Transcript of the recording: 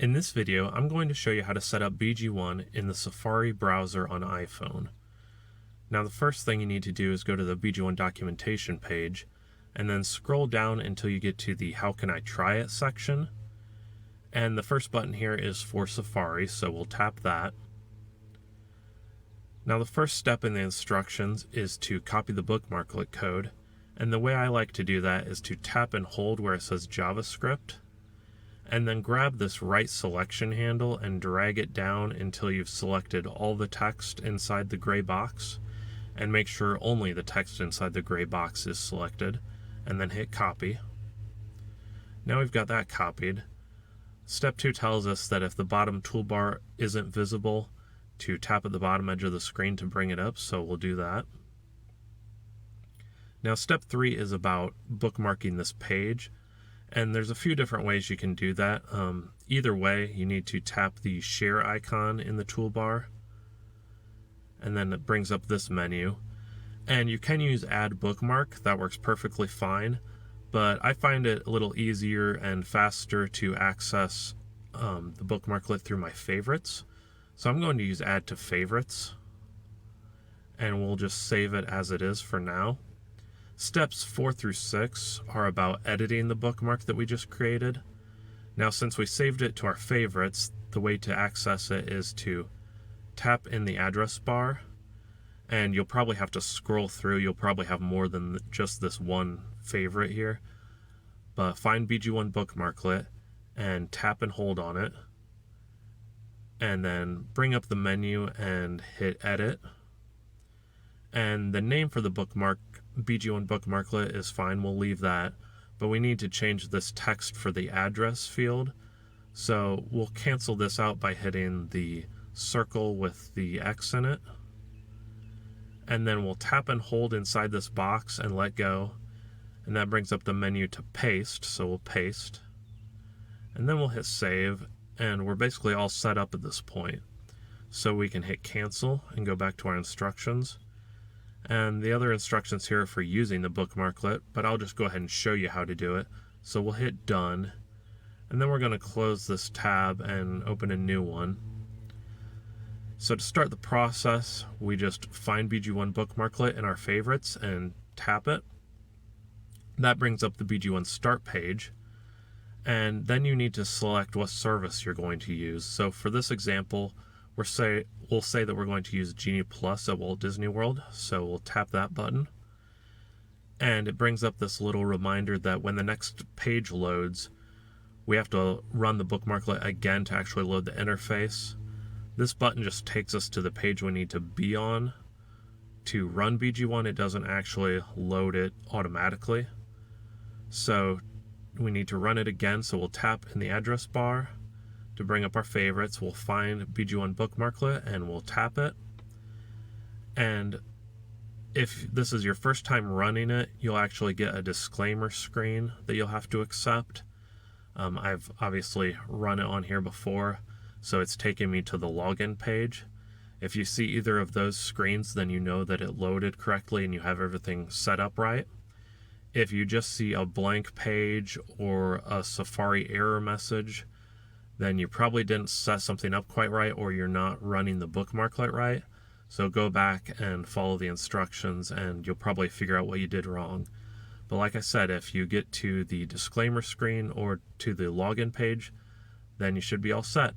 In this video, I'm going to show you how to set up BG1 in the Safari browser on iPhone. Now the first thing you need to do is go to the BG1 documentation page and then scroll down until you get to the How Can I Try It section. And the first button here is for Safari, so we'll tap that. Now the first step in the instructions is to copy the bookmarklet code, and the way I like to do that is to tap and hold where it says JavaScript, and then grab this right selection handle and drag it down until you've selected all the text inside the gray box, and make sure only the text inside the gray box is selected, and then hit copy. Now we've got that copied. Step 2 tells us that if the bottom toolbar isn't visible, to tap at the bottom edge of the screen to bring it up, so we'll do that. Now step 3 is about bookmarking this page, and there's a few different ways you can do that. Either way, you need to tap the share icon in the toolbar, and then it brings up this menu. And you can use add bookmark, that works perfectly fine, but I find it a little easier and faster to access the bookmarklet through my favorites. So I'm going to use add to favorites, and we'll just save it as it is for now. Steps 4 through 6 are about editing the bookmark that we just created. Now since we saved it to our favorites, the way to access it is to tap in the address bar, and you'll probably have to scroll through. You'll probably have more than just this one favorite here. But find BG1 bookmarklet and tap and hold on it, and then bring up the menu and hit edit. And the name for the bookmark, BG1 bookmarklet, is fine, we'll leave that, but we need to change this text for the address field. So we'll cancel this out by hitting the circle with the X in it, and then we'll tap and hold inside this box and let go, and that brings up the menu to paste, so we'll paste, and then we'll hit save, and we're basically all set up at this point. So we can hit cancel and go back to our instructions. And the other instructions here are for using the bookmarklet, but I'll just go ahead and show you how to do it. So we'll hit done, and then we're going to close this tab and open a new one. So to start the process, we just find BG1 bookmarklet in our favorites and tap it. That brings up the BG1 start page, and then you need to select what service you're going to use. So for this example, we'll say that we're going to use Genie Plus at Walt Disney World, so we'll tap that button, and it brings up this little reminder that when the next page loads, we have to run the bookmarklet again to actually load the interface. This button just takes us to the page we need to be on to run BG1. It doesn't actually load it automatically, so we need to run it again. So we'll tap in the address bar to bring up our favorites. We'll find BG1 bookmarklet and we'll tap it. And if this is your first time running it, you'll actually get a disclaimer screen that you'll have to accept. I've obviously run it on here before, so it's taking me to the login page. If you see either of those screens, then you know that it loaded correctly and you have everything set up right. If you just see a blank page or a Safari error message, then you probably didn't set something up quite right, or you're not running the bookmarklet right. So go back and follow the instructions and you'll probably figure out what you did wrong. But like I said, if you get to the disclaimer screen or to the login page, then you should be all set.